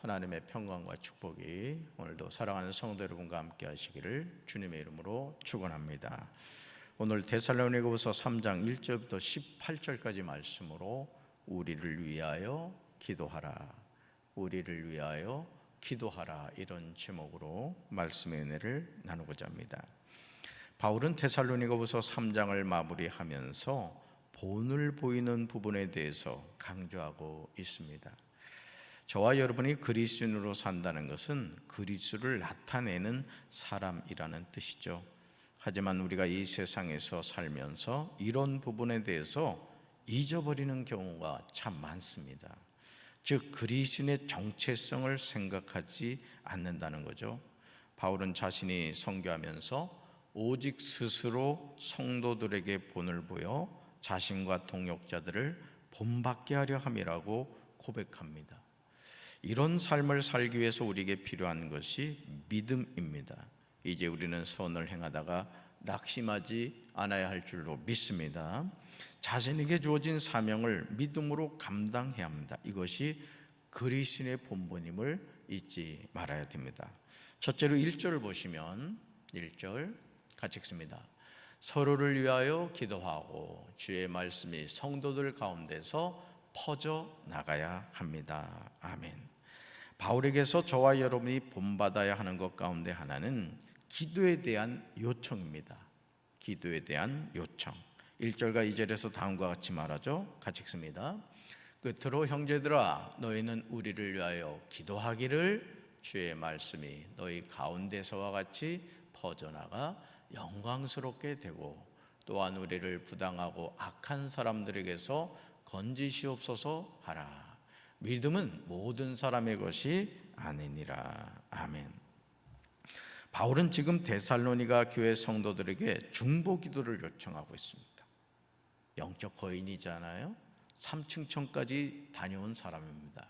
하나님의 평강과 축복이 오늘도 사랑하는 성도 여러분과 함께 하시기를 주님의 이름으로 축원합니다. 오늘 데살로니가후서 3장 1절부터 18절까지 말씀으로 우리를 위하여 기도하라, 우리를 위하여 기도하라, 이런 제목으로 말씀의 은혜를 나누고자 합니다. 바울은 데살로니가후서 3장을 마무리하면서 본을 보이는 부분에 대해서 강조하고 있습니다. 저와 여러분이 그리스도인으로 산다는 것은 그리스도를 나타내는 사람이라는 뜻이죠. 하지만 우리가 이 세상에서 살면서 이런 부분에 대해서 잊어버리는 경우가 참 많습니다. 즉 그리스도인의 정체성을 생각하지 않는다는 거죠. 바울은 자신이 선교하면서 오직 스스로 성도들에게 본을 보여 자신과 동역자들을 본받게 하려 함이라고 고백합니다. 이런 삶을 살기 위해서 우리에게 필요한 것이 믿음입니다. 이제 우리는 선을 행하다가 낙심하지 않아야 할 줄로 믿습니다. 자신에게 주어진 사명을 믿음으로 감당해야 합니다. 이것이 그리스도인의 본분임을 잊지 말아야 됩니다. 첫째로 1절을 보시면 1절 같이 읽습니다. 서로를 위하여 기도하고 주의 말씀이 성도들 가운데서 퍼져 나가야 합니다. 아멘. 바울에게서 저와 여러분이 본받아야 하는 것 가운데 하나는 기도에 대한 요청입니다. 기도에 대한 요청. 1절과 2절에서 다음과 같이 말하죠. 같이 읽습니다. 끝으로 형제들아, 너희는 우리를 위하여 기도하기를, 주의 말씀이 너희 가운데서와 같이 퍼져나가 영광스럽게 되고 또한 우리를 부당하고 악한 사람들에게서 건지시옵소서 하라. 믿음은 모든 사람의 것이 아니니라. 아멘. 바울은 지금 데살로니가 교회 성도들에게 중보 기도를 요청하고 있습니다. 영적 거인이잖아요. 3층천까지 다녀온 사람입니다.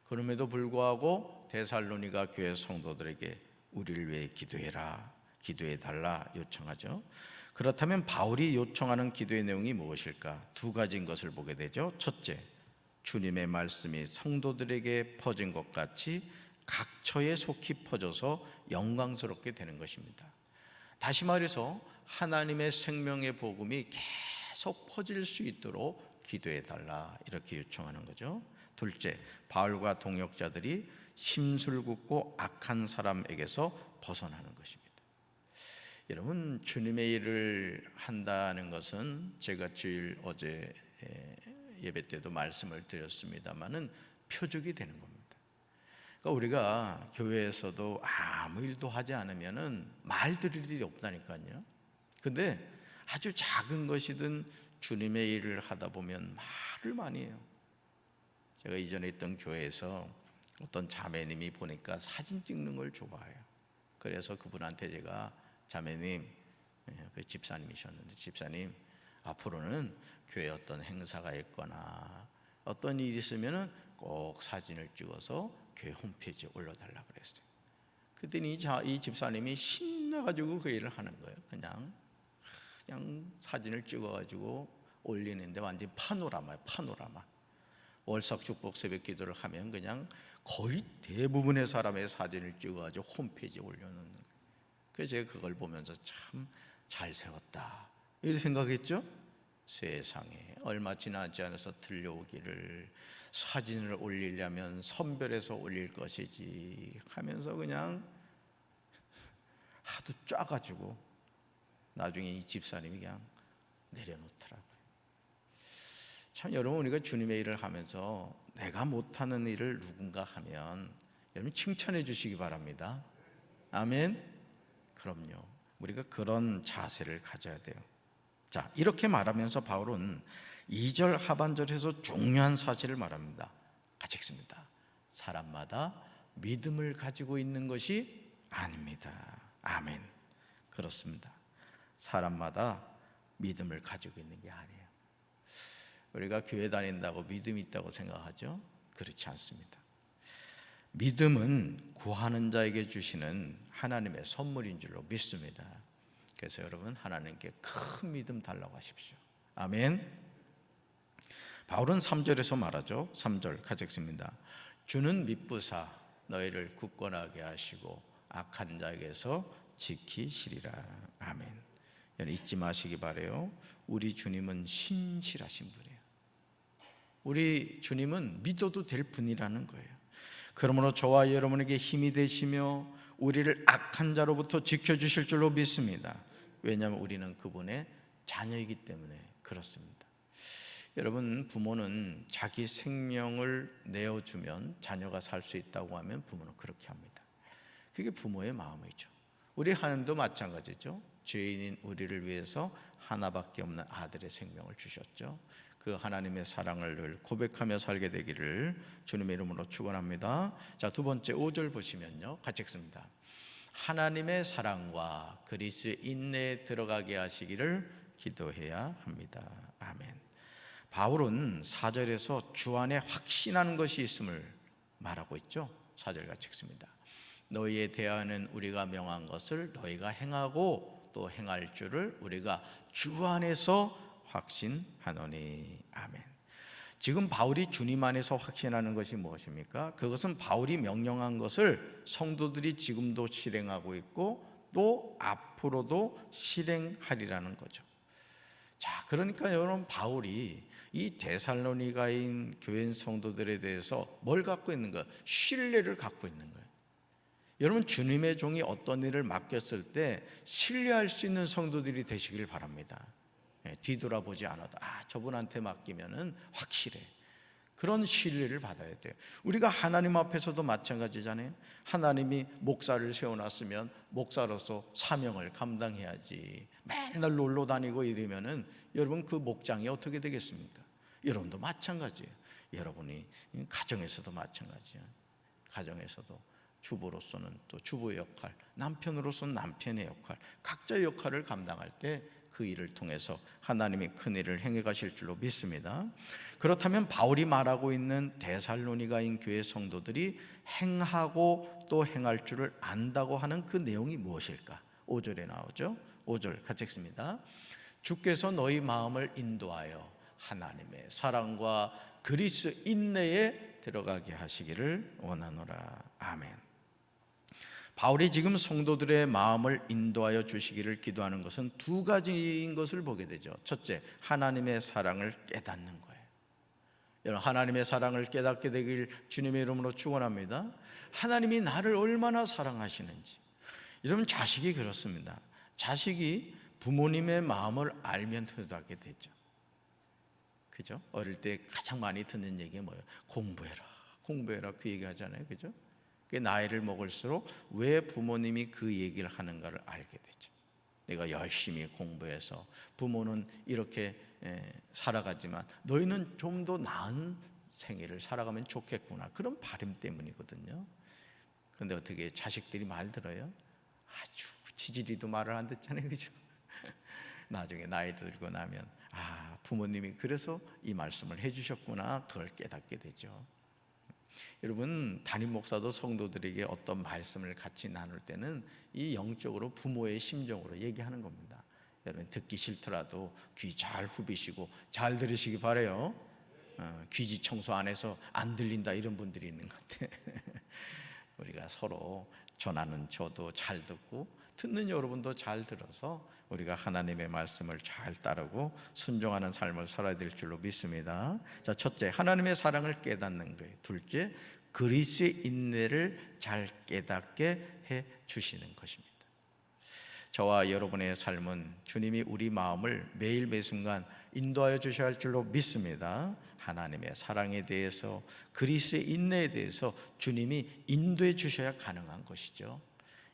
그럼에도 불구하고 데살로니가 교회 성도들에게 우리를 위해 기도해라, 기도해달라 요청하죠. 그렇다면 바울이 요청하는 기도의 내용이 무엇일까? 두 가지인 것을 보게 되죠. 첫째, 주님의 말씀이 성도들에게 퍼진 것 같이 각처에 속히 퍼져서 영광스럽게 되는 것입니다. 다시 말해서 하나님의 생명의 복음이 계속 퍼질 수 있도록 기도해달라, 이렇게 요청하는 거죠. 둘째, 바울과 동역자들이 심술궂고 악한 사람에게서 벗어나는 것입니다. 여러분, 주님의 일을 한다는 것은 제가 주일 어제 예배 때도 말씀을 드렸습니다마는 표적이 되는 겁니다. 그러니까 우리가 교회에서도 아무 일도 하지 않으면은 말 들을 일이 없다니까요. 근데 아주 작은 것이든 주님의 일을 하다 보면 말을 많이 해요. 제가 이전에 있던 교회에서 어떤 자매님이 보니까 사진 찍는 걸 좋아해요. 그래서 그분한테 제가 자매님, 그 집사님이셨는데, 집사님 앞으로는 교회 어떤 행사가 있거나 어떤 일이 있으면 꼭 사진을 찍어서 교회 홈페이지에 올려달라 그랬어요. 그랬더니 이 집사님이 신나가지고 그 일을 하는 거예요. 그냥 사진을 찍어가지고 올리는데 완전 파노라마예요. 파노라마. 월삭 축복 새벽 기도를 하면 그냥 거의 대부분의 사람의 사진을 찍어가지고 홈페이지에 올려놓는 거예요. 그래서 제가 그걸 보면서 참 잘 세웠다, 이렇게 생각했죠. 세상에 얼마 지나지 않아서 들려오기를 사진을 올리려면 선별해서 올릴 것이지 하면서 그냥 하도 짜가지고 나중에 이 집사님이 그냥 내려놓더라고요. 참 여러분, 우리가 주님의 일을 하면서 내가 못하는 일을 누군가 하면 여러분 칭찬해 주시기 바랍니다. 아멘. 그럼요. 우리가 그런 자세를 가져야 돼요. 자, 이렇게 말하면서 바울은 2절 하반절에서 중요한 사실을 말합니다. 같이 읽습니다. 사람마다 믿음을 가지고 있는 것이 아닙니다. 아멘. 그렇습니다. 사람마다 믿음을 가지고 있는 게 아니에요. 우리가 교회 다닌다고 믿음이 있다고 생각하죠? 그렇지 않습니다. 믿음은 구하는 자에게 주시는 하나님의 선물인 줄로 믿습니다. 그래서 여러분, 하나님께 큰 믿음 달라고 하십시오. 아멘. 바울은 3절에서 말하죠. 3절 같이 읽습니다. 주는 미쁘사 너희를 굳건하게 하시고 악한 자에게서 지키시리라. 아멘. 여러분 잊지 마시기 바라요. 우리 주님은 신실하신 분이에요. 우리 주님은 믿어도 될 분이라는 거예요. 그러므로 저와 여러분에게 힘이 되시며 우리를 악한 자로부터 지켜주실 줄로 믿습니다. 왜냐하면 우리는 그분의 자녀이기 때문에 그렇습니다. 여러분, 부모는 자기 생명을 내어주면 자녀가 살 수 있다고 하면 부모는 그렇게 합니다. 그게 부모의 마음이죠. 우리 하나님도 마찬가지죠. 죄인인 우리를 위해서 하나밖에 없는 아들의 생명을 주셨죠. 그 하나님의 사랑을 늘 고백하며 살게 되기를 주님의 이름으로 축원합니다. 자, 두 번째 5절 보시면요, 같이 읽습니다. 하나님의 사랑과 그리스도의 인내에 들어가게 하시기를 기도해야 합니다. 아멘. 바울은 4절에서 주 안에 확신하는 것이 있음을 말하고 있죠. 4절 같이 읽습니다. 너희에 대하여는 우리가 명한 것을 너희가 행하고 또 행할 줄을 우리가 주 안에서 확신하노니. 아멘. 지금 바울이 주님 안에서 확신하는 것이 무엇입니까? 그것은 바울이 명령한 것을 성도들이 지금도 실행하고 있고 또 앞으로도 실행하리라는 거죠. 자, 그러니까 여러분, 바울이 이 데살로니가인 교회 성도들에 대해서 뭘 갖고 있는 거예요? 신뢰를 갖고 있는 거예요. 여러분, 주님의 종이 어떤 일을 맡겼을 때 신뢰할 수 있는 성도들이 되시길 바랍니다. 뒤돌아보지 않아도 저분한테 맡기면은 확실해. 그런 신뢰를 받아야 돼요. 우리가 하나님 앞에서도 마찬가지잖아요. 하나님이 목사를 세워놨으면 목사로서 사명을 감당해야지. 맨날 놀러 다니고 이러면은 여러분 그 목장이 어떻게 되겠습니까? 여러분도 마찬가지예요. 여러분이 가정에서도 마찬가지예요. 가정에서도 주부로서는 또 주부의 역할, 남편으로서는 남편의 역할, 각자의 역할을 감당할 때 그 일을 통해서 하나님이 큰 일을 행해 가실 줄로 믿습니다. 그렇다면 바울이 말하고 있는 데살로니가인 교회 성도들이 행하고 또 행할 줄을 안다고 하는 그 내용이 무엇일까? 5절에 나오죠. 5절 같이 읽습니다. 주께서 너희 마음을 인도하여 하나님의 사랑과 그리스도 인내에 들어가게 하시기를 원하노라. 아멘. 바울이 지금 성도들의 마음을 인도하여 주시기를 기도하는 것은 두 가지인 것을 보게 되죠. 첫째, 하나님의 사랑을 깨닫는 거예요. 여러분, 하나님의 사랑을 깨닫게 되길 주님의 이름으로 축원합니다. 하나님이 나를 얼마나 사랑하시는지. 여러분, 자식이 그렇습니다. 자식이 부모님의 마음을 알면 깨닫게 되죠. 그죠? 어릴 때 가장 많이 듣는 얘기가 뭐예요? 공부해라, 공부해라, 그 얘기 하잖아요. 그죠? 나이를 먹을수록 왜 부모님이 그 얘기를 하는가를 알게 되죠. 내가 열심히 공부해서 부모는 이렇게 살아가지만 너희는 좀 더 나은 생애를 살아가면 좋겠구나, 그런 바람 때문이거든요. 그런데 어떻게 자식들이 말 들어요? 아주 지지리도 말을 안 듣잖아요. 그죠? 나중에 나이 들고 나면 부모님이 그래서 이 말씀을 해주셨구나, 그걸 깨닫게 되죠. 여러분, 담임 목사도 성도들에게 어떤 말씀을 같이 나눌 때는 이 영적으로 부모의 심정으로 얘기하는 겁니다. 여러분, 듣기 싫더라도 귀 잘 후비시고 잘 들으시기 바라요. 귀지 청소 안 해서 안 들린다 이런 분들이 있는 것 같아. 우리가 서로 전하는 저도 잘 듣고 듣는 여러분도 잘 들어서 우리가 하나님의 말씀을 잘 따르고 순종하는 삶을 살아야 될 줄로 믿습니다. 자, 첫째, 하나님의 사랑을 깨닫는 거예요. 둘째, 그리스도의 인내를 잘 깨닫게 해 주시는 것입니다. 저와 여러분의 삶은 주님이 우리 마음을 매일 매순간 인도하여 주셔야 할 줄로 믿습니다. 하나님의 사랑에 대해서, 그리스도의 인내에 대해서 주님이 인도해 주셔야 가능한 것이죠.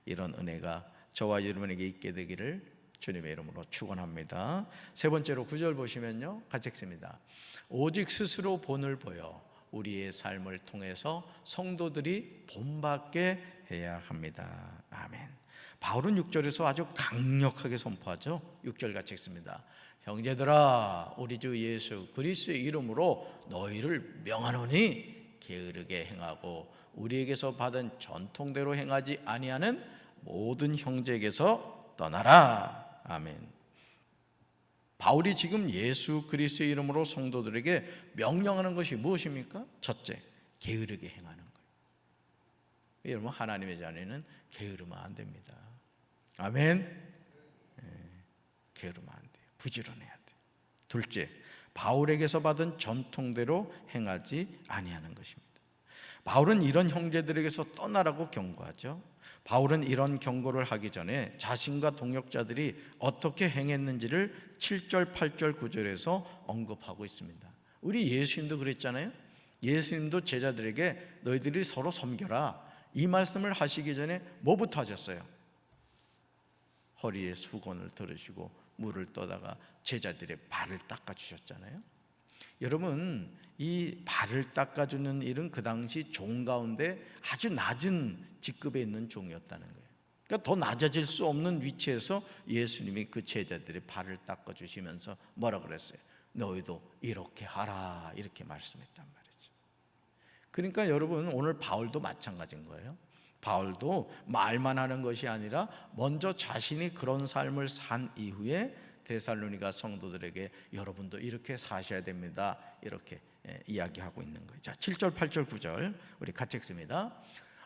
이런 은혜가 저와 여러분에게 있게 되기를 주님의 이름으로 축원합니다. 세 번째로 9절 보시면요, 같이 읽습니다. 오직 스스로 본을 보여 우리의 삶을 통해서 성도들이 본받게 해야 합니다. 아멘. 바울은 6절에서 아주 강력하게 선포하죠. 6절 같이 읽습니다. 형제들아, 우리 주 예수 그리스도의 이름으로 너희를 명하노니 게으르게 행하고 우리에게서 받은 전통대로 행하지 아니하는 모든 형제에게서 떠나라. 아멘. 바울이 지금 예수 그리스도의 이름으로 성도들에게 명령하는 것이 무엇입니까? 첫째, 게으르게 행하는 거예요. 여러분, 하나님의 자녀는 게으르면 안 됩니다. 아멘. 게으르면 안 돼요. 부지런해야 돼요. 둘째, 바울에게서 받은 전통대로 행하지 아니하는 것입니다. 바울은 이런 형제들에게서 떠나라고 경고하죠. 바울은 이런 경고를 하기 전에 자신과 동역자들이 어떻게 행했는지를 7절, 8절, 9절에서 언급하고 있습니다. 우리 예수님도 그랬잖아요. 예수님도 제자들에게 너희들이 서로 섬겨라, 이 말씀을 하시기 전에 뭐부터 하셨어요? 허리에 수건을 들으시고 물을 떠다가 제자들의 발을 닦아주셨잖아요. 여러분, 이 발을 닦아주는 일은 그 당시 종 가운데 아주 낮은 직급에 있는 종이었다는 거예요. 그러니까 더 낮아질 수 없는 위치에서 예수님이 그 제자들의 발을 닦아주시면서 뭐라 그랬어요? 너희도 이렇게 하라, 이렇게 말씀했단 말이죠. 그러니까 여러분, 오늘 바울도 마찬가지인 거예요. 바울도 말만 하는 것이 아니라 먼저 자신이 그런 삶을 산 이후에 데살로니가 성도들에게 여러분도 이렇게 사셔야 됩니다, 이렇게 이야기하고 있는 거예요. 자, 7절, 8절, 9절 우리 같이 읽습니다.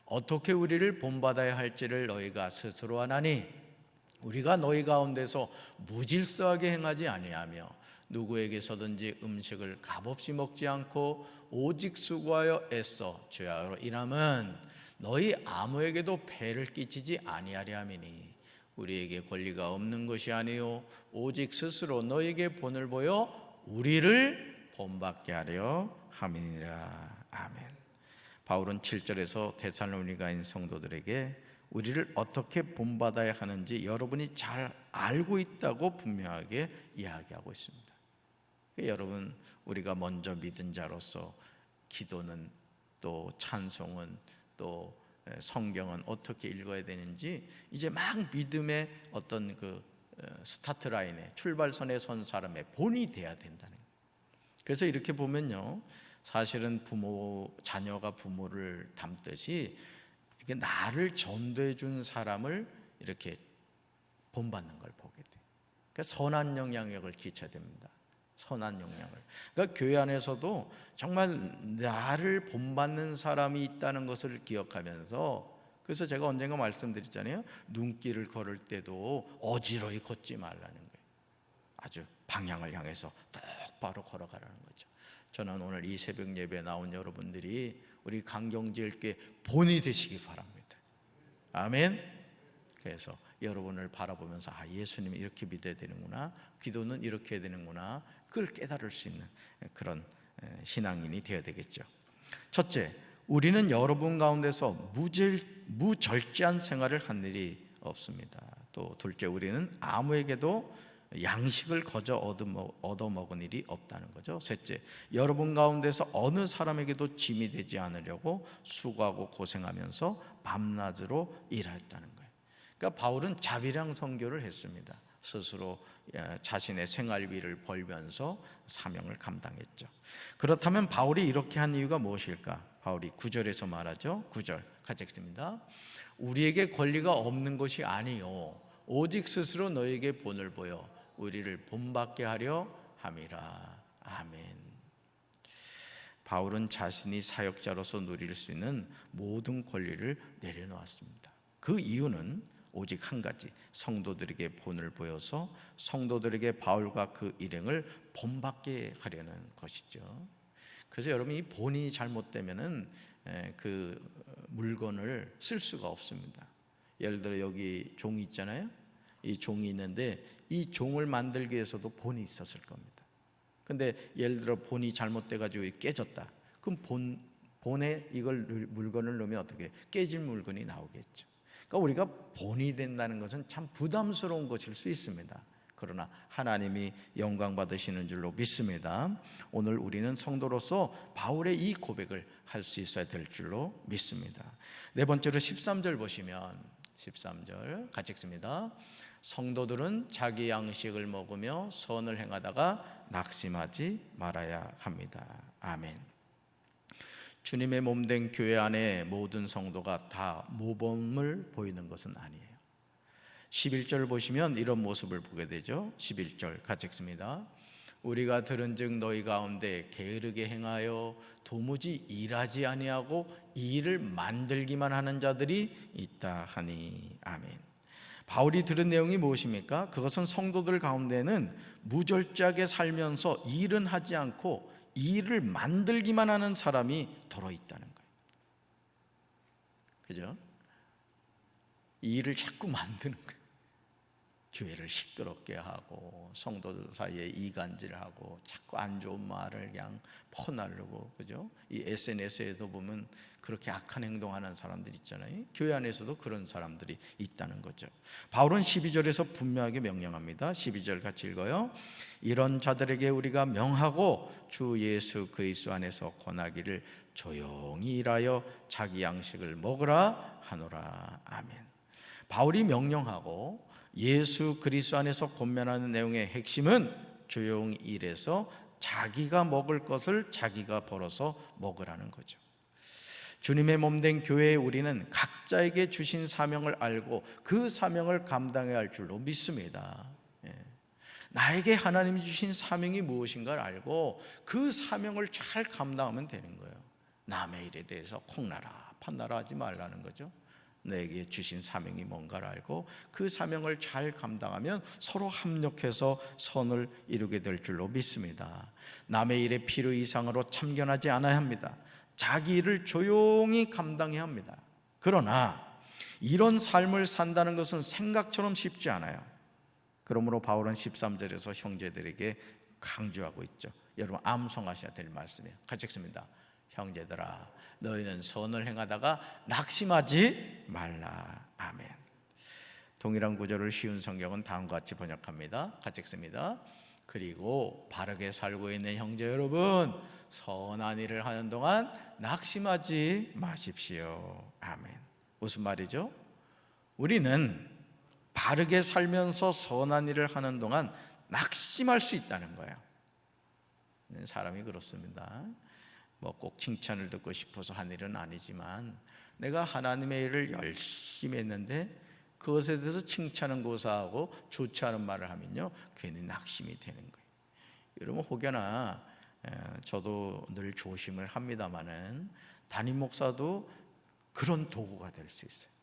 어떻게 우리를 본받아야 할지를 너희가 스스로 아나니 우리가 너희 가운데서 무질서하게 행하지 아니하며 누구에게서든지 음식을 값없이 먹지 않고 오직 수고하여 애써 죄악으로 인함은 너희 아무에게도 폐를 끼치지 아니하려 함이니 우리에게 권리가 없는 것이 아니요 오직 스스로 너희에게 본을 보여 우리를 본받게 하려 함이니라. 아멘. 바울은 7절에서 데살로니가인 성도들에게 우리를 어떻게 본받아야 하는지 여러분이 잘 알고 있다고 분명하게 이야기하고 있습니다. 여러분, 우리가 먼저 믿은 자로서 기도는, 또 찬송은, 또 성경은 어떻게 읽어야 되는지 이제 막 믿음의 어떤 그 스타트 라인에, 출발선에 선 사람의 본이 돼야 된다는 거예요. 그래서 이렇게 보면요, 사실은 자녀가 부모를 닮듯이 이렇게 나를 전도해 준 사람을 이렇게 본받는 걸 보게 돼요. 그러니까 선한 영향력을 끼쳐야 됩니다. 선한 영향을. 그러니까 교회 안에서도 정말 나를 본받는 사람이 있다는 것을 기억하면서, 그래서 제가 언젠가 말씀드렸잖아요. 눈길을 걸을 때도 어지러이 걷지 말라는 거예요. 아주 방향을 향해서 똑바로 걸어가라는 거죠. 저는 오늘 이 새벽 예배에 나온 여러분들이 우리 강경지일교회 본이 되시기 바랍니다. 아멘. 그래서 여러분을 바라보면서 예수님이 이렇게 믿어야 되는구나, 기도는 이렇게 해야 되는구나, 그걸 깨달을 수 있는 그런 신앙인이 되어야 되겠죠. 첫째, 우리는 여러분 가운데서 무절제한 생활을 한 일이 없습니다. 또 둘째, 우리는 아무에게도 양식을 거저 얻어먹은 일이 없다는 거죠. 셋째, 여러분 가운데서 어느 사람에게도 짐이 되지 않으려고 수고하고 고생하면서 밤낮으로 일했다는 거예요. 그러니까 바울은 자비랑 선교를 했습니다. 스스로 자신의 생활비를 벌면서 사명을 감당했죠. 그렇다면 바울이 이렇게 한 이유가 무엇일까? 바울이 9절에서 말하죠. 9절 같이 읽습니다. 우리에게 권리가 없는 것이 아니요 오직 스스로 너에게 본을 보여 우리를 본받게 하려 함이라. 아멘. 바울은 자신이 사역자로서 누릴 수 있는 모든 권리를 내려놓았습니다. 그 이유는 오직 한 가지, 성도들에게 본을 보여서 성도들에게 바울과 그 일행을 본받게 하려는 것이죠. 그래서 여러분, 이 본이 잘못되면은 그 물건을 쓸 수가 없습니다. 예를 들어 여기 종이 있잖아요. 이 종이 있는데 이 종을 만들기 위해서도 본이 있었을 겁니다. 근데 예를 들어 본이 잘못돼 가지고 깨졌다. 그럼 본에 이걸 물건을 넣으면 어떻게 깨진 물건이 나오겠죠. 그러니까 우리가 본이 된다는 것은 참 부담스러운 것일 수 있습니다. 그러나 하나님이 영광 받으시는 줄로 믿습니다. 오늘 우리는 성도로서 바울의 이 고백을 할 수 있어야 될 줄로 믿습니다. 네 번째로 13절 보시면 13절 같이 읽습니다. 성도들은 자기 양식을 먹으며 선을 행하다가 낙심하지 말아야 합니다. 아멘. 주님의 몸된 교회 안에 모든 성도가 다 모범을 보이는 것은 아니에요. 11절 보시면 이런 모습을 보게 되죠. 11절 같이 읽습니다. 우리가 들은즉 너희 가운데 게으르게 행하여 도무지 일하지 아니하고 이 일을 만들기만 하는 자들이 있다 하니. 아멘. 바울이 들은 내용이 무엇입니까? 그것은 성도들 가운데는 무절제하게 살면서 일은 하지 않고 이 일을 만들기만 하는 사람이 들어있다는 거예요. 그죠? 이 일을 자꾸 만드는 거예요. 교회를 시끄럽게 하고 성도들 사이에 이간질하고 자꾸 안 좋은 말을 그냥 퍼나르고, 그죠? 이 SNS에서 보면 그렇게 악한 행동하는 사람들 있잖아요. 교회 안에서도 그런 사람들이 있다는 거죠. 바울은 12절에서 분명하게 명령합니다. 12절 같이 읽어요. 이런 자들에게 우리가 명하고 주 예수 그리스도 안에서 권하기를 조용히 일하여 자기 양식을 먹으라 하노라. 아멘. 바울이 명령하고 예수 그리스도 안에서 권면하는 내용의 핵심은 조용히 일해서 자기가 먹을 것을 자기가 벌어서 먹으라는 거죠. 주님의 몸된 교회에 우리는 각자에게 주신 사명을 알고 그 사명을 감당해야 할 줄로 믿습니다. 나에게 하나님이 주신 사명이 무엇인가를 알고 그 사명을 잘 감당하면 되는 거예요. 남의 일에 대해서 콩나라 판나라 하지 말라는 거죠. 내게 주신 사명이 뭔가를 알고 그 사명을 잘 감당하면 서로 합력해서 선을 이루게 될 줄로 믿습니다. 남의 일에 필요 이상으로 참견하지 않아야 합니다. 자기 일을 조용히 감당해야 합니다. 그러나 이런 삶을 산다는 것은 생각처럼 쉽지 않아요. 그러므로 바울은 13절에서 형제들에게 강조하고 있죠. 여러분 암송하셔야 될 말씀이에요. 같이 읽습니다. 형제들아 너희는 선을 행하다가 낙심하지 말라. 아멘. 동일한 구절을 쉬운 성경은 다음과 같이 번역합니다. 같이 읽습니다. 그리고 바르게 살고 있는 형제 여러분, 선한 일을 하는 동안 낙심하지 마십시오. 아멘. 무슨 말이죠? 우리는 바르게 살면서 선한 일을 하는 동안 낙심할 수 있다는 거예요. 사람이 그렇습니다. 꼭 칭찬을 듣고 싶어서 한 일은 아니지만 내가 하나님의 일을 열심히 했는데 그것에 대해서 칭찬은 고사하고 좋지 않은 말을 하면요 괜히 낙심이 되는 거예요. 여러분 혹여나 저도 늘 조심을 합니다마는 담임 목사도 그런 도구가 될 수 있어요.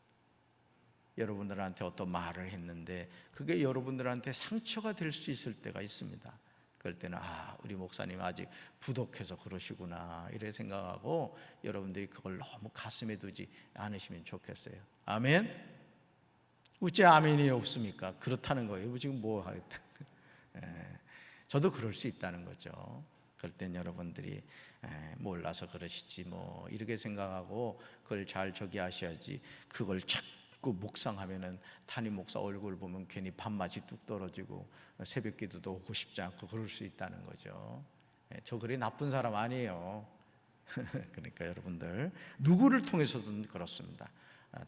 여러분들한테 어떤 말을 했는데 그게 여러분들한테 상처가 될 수 있을 때가 있습니다. 그럴 때는 우리 목사님 아직 부족해서 그러시구나 이래 생각하고 여러분들이 그걸 너무 가슴에 두지 않으시면 좋겠어요. 아멘? 어째 아멘이 없습니까? 그렇다는 거예요. 지금 뭐 하겠다. 저도 그럴 수 있다는 거죠. 그럴 땐 여러분들이 몰라서 그러시지 뭐 이렇게 생각하고 그걸 잘 저기 하셔야지 그걸 자꾸 묵상하면은 담임 목사 얼굴 보면 괜히 밥맛이 뚝 떨어지고 새벽 기도도 오고 싶지 않고 그럴 수 있다는 거죠. 저 그리 나쁜 사람 아니에요. 그러니까 여러분들 누구를 통해서든 그렇습니다.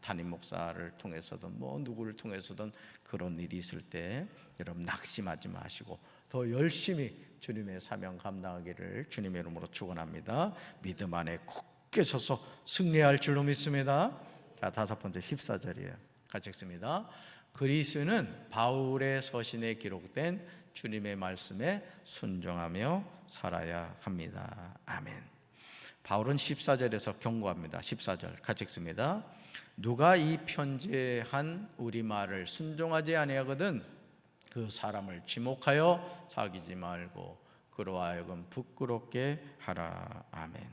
담임 목사를 통해서든 뭐 누구를 통해서든 그런 일이 있을 때 여러분 낙심하지 마시고 더 열심히 주님의 사명 감당하기를 주님의 이름으로 축원합니다. 믿음 안에 굳게 서서 승리할 줄로 믿습니다. 자, 다섯 번째 14절이에요. 같이 읽습니다. 그리스도는 바울의 서신에 기록된 주님의 말씀에 순종하며 살아야 합니다. 아멘. 바울은 14절에서 경고합니다. 14절 같이 읽습니다. 누가 이 편지에 한 우리 말을 순종하지 아니하거든 그 사람을 지목하여 사귀지 말고 그로 하여금 부끄럽게 하라. 아멘.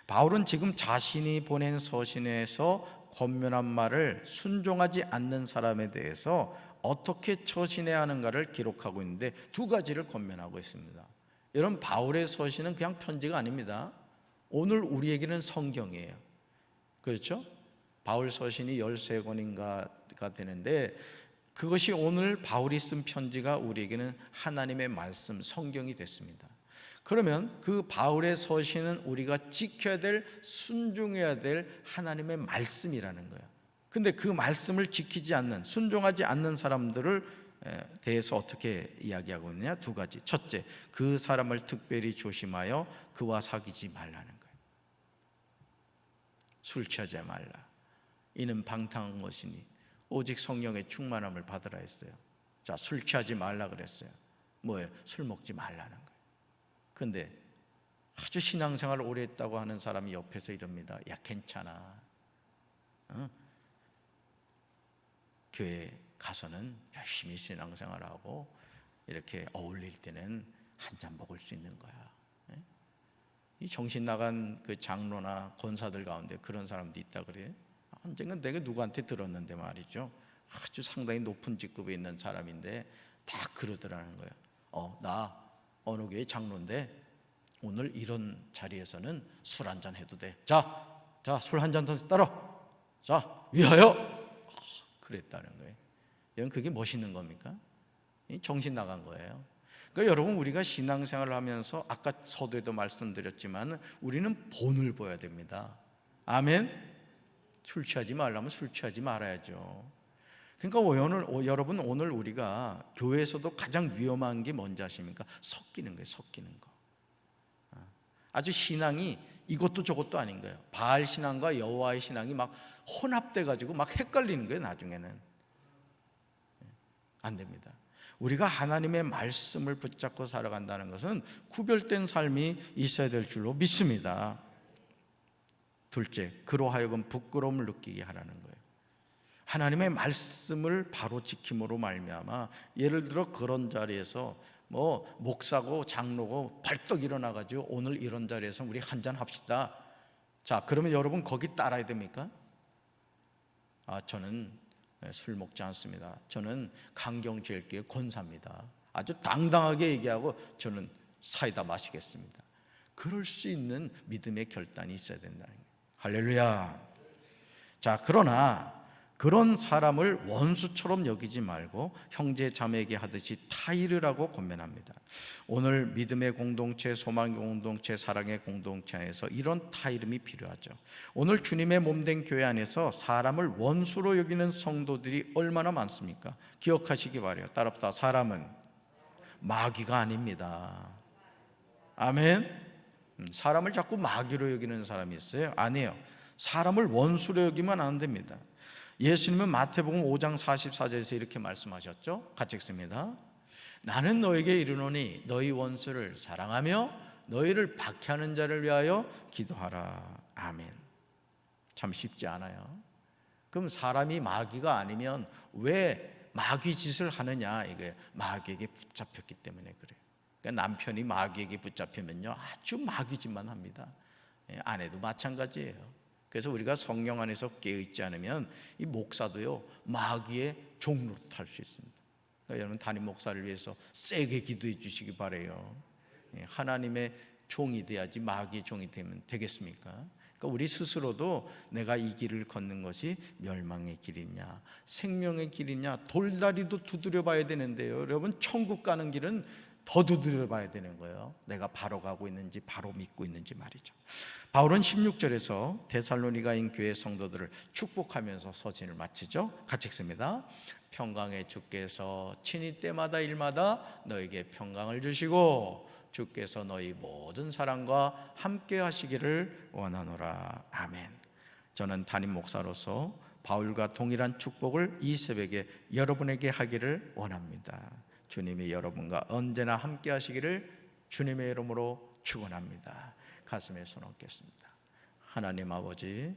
바울은 지금 자신이 보낸 서신에서 권면한 말을 순종하지 않는 사람에 대해서 어떻게 처신해야 하는가를 기록하고 있는데 두 가지를 권면하고 있습니다. 여러분 바울의 서신은 그냥 편지가 아닙니다. 오늘 우리에게는 성경이에요. 그렇죠? 바울 서신이 13권인가가 되는데 그것이 오늘 바울이 쓴 편지가 우리에게는 하나님의 말씀 성경이 됐습니다. 그러면 그 바울의 서신은 우리가 지켜야 될 순종해야 될 하나님의 말씀이라는 거예요. 근데 그 말씀을 지키지 않는 순종하지 않는 사람들을 대해서 어떻게 이야기하고 있느냐? 두 가지. 첫째, 그 사람을 특별히 조심하여 그와 사귀지 말라는 거예요. 술 취하지 말라. 이는 방탕한 것이니 오직 성령의 충만함을 받으라 했어요. 자, 술 취하지 말라 그랬어요. 뭐예요? 술 먹지 말라는 거예요. 근데 아주 신앙생활을 오래 했다고 하는 사람이 옆에서 이럽니다. 야, 괜찮아. 교회 가서는 열심히 신앙생활하고 이렇게 어울릴 때는 한 잔 먹을 수 있는 거야. 이 정신 나간 그 장로나 권사들 가운데 그런 사람도 있다 그래. 언젠간 내가 누구한테 들었는데 말이죠. 아주 상당히 높은 직급에 있는 사람인데 다 그러더라는 거예요. 나 어느 교회 장로인데 오늘 이런 자리에서는 술 한잔 해도 돼. 자, 술 한잔 더 따라. 자, 위하여. 그랬다는 거예요. 여러분, 그게 멋있는 겁니까? 정신 나간 거예요. 그러니까 여러분, 우리가 신앙생활을 하면서 아까 서두에도 말씀드렸지만 우리는 본을 보여야 됩니다. 아멘. 술 취하지 말라면 술 취하지 말아야죠. 그러니까 여러분, 오늘 우리가 교회에서도 가장 위험한 게 뭔지 아십니까? 섞이는 거예요. 섞이는 거. 아주 신앙이 이것도 저것도 아닌 거예요. 바알 신앙과 여호와의 신앙이 막 혼합돼 가지고 막 헷갈리는 거예요. 나중에는 안 됩니다. 우리가 하나님의 말씀을 붙잡고 살아간다는 것은 구별된 삶이 있어야 될 줄로 믿습니다. 둘째, 그로 하여금 부끄러움을 느끼게 하라는 거예요. 하나님의 말씀을 바로 지킴으로 말미암아, 예를 들어 그런 자리에서 목사고 장로고 벌떡 일어나가지고 오늘 이런 자리에서 우리 한잔 합시다. 자, 그러면 여러분 거기 따라야 됩니까? 저는 술 먹지 않습니다. 저는 강경제일교회 권사입니다. 아주 당당하게 얘기하고 저는 사이다 마시겠습니다. 그럴 수 있는 믿음의 결단이 있어야 된다는 거예요. 할렐루야. 자, 그러나 그런 사람을 원수처럼 여기지 말고 형제 자매에게 하듯이 타이르라고 권면합니다. 오늘 믿음의 공동체, 소망의 공동체, 사랑의 공동체 안에서 이런 타이름이 필요하죠. 오늘 주님의 몸된 교회 안에서 사람을 원수로 여기는 성도들이 얼마나 많습니까? 기억하시기 바라요. 따라합시다. 사람은 마귀가 아닙니다. 아멘. 사람을 자꾸 마귀로 여기는 사람이 있어요. 아니에요. 사람을 원수로 여기면 안 됩니다. 예수님은 마태복음 5장 44절에서 이렇게 말씀하셨죠. 같이 읽습니다. 나는 너에게 이르노니 너희 원수를 사랑하며 너희를 박해하는 자를 위하여 기도하라. 아멘. 참 쉽지 않아요. 그럼 사람이 마귀가 아니면 왜 마귀 짓을 하느냐? 이게 마귀에게 붙잡혔기 때문에 그래요. 그러니까 남편이 마귀에게 붙잡히면요 아주 마귀 짓만 합니다. 아내도 마찬가지예요. 그래서 우리가 성령 안에서 깨어있지 않으면 이 목사도요 마귀의 종로로 탈 수 있습니다. 그러니까 여러분, 담임 목사를 위해서 세게 기도해 주시기 바라요. 하나님의 종이 돼야지 마귀의 종이 되면 되겠습니까? 그러니까 우리 스스로도 내가 이 길을 걷는 것이 멸망의 길이냐 생명의 길이냐 돌다리도 두드려 봐야 되는데요, 여러분, 천국 가는 길은 더 두드려 봐야 되는 거예요. 내가 바로 가고 있는지 바로 믿고 있는지 말이죠. 바울은 16절에서 데살로니가인 교회 성도들을 축복하면서 서신을 마치죠. 같이 읽습니다. 평강의 주께서 친히 때마다 일마다 너에게 평강을 주시고 주께서 너희 모든 사랑과 함께 하시기를 원하노라. 아멘. 저는 담임 목사로서 바울과 동일한 축복을 이 새벽에 여러분에게 하기를 원합니다. 주님이 여러분과 언제나 함께 하시기를 주님의 이름으로 축원합니다. 가슴에 손 얹겠습니다. 하나님 아버지,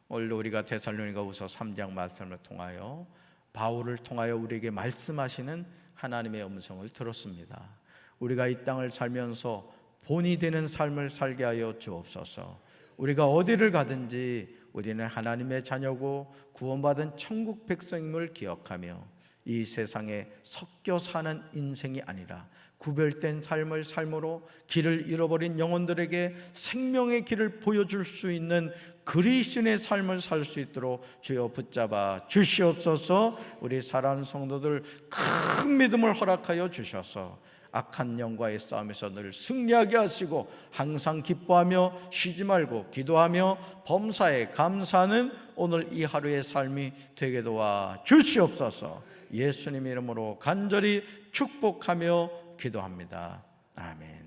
오늘 우리가 데살로니가후서 3장 말씀을 통하여 바울을 통하여 우리에게 말씀하시는 하나님의 음성을 들었습니다. 우리가 이 땅을 살면서 본이 되는 삶을 살게 하여 주옵소서. 우리가 어디를 가든지 우리는 하나님의 자녀고 구원받은 천국 백성임을 기억하며 이 세상에 섞여 사는 인생이 아니라 구별된 삶을 삶으로 길을 잃어버린 영혼들에게 생명의 길을 보여줄 수 있는 그리스도인의 삶을 살 수 있도록 주여 붙잡아 주시옵소서. 우리 사랑하는 성도들 큰 믿음을 허락하여 주셔서 악한 영과의 싸움에서 늘 승리하게 하시고 항상 기뻐하며 쉬지 말고 기도하며 범사에 감사하는 오늘 이 하루의 삶이 되게 도와 주시옵소서. 예수님의 이름으로 간절히 축복하며 기도합니다. 아멘.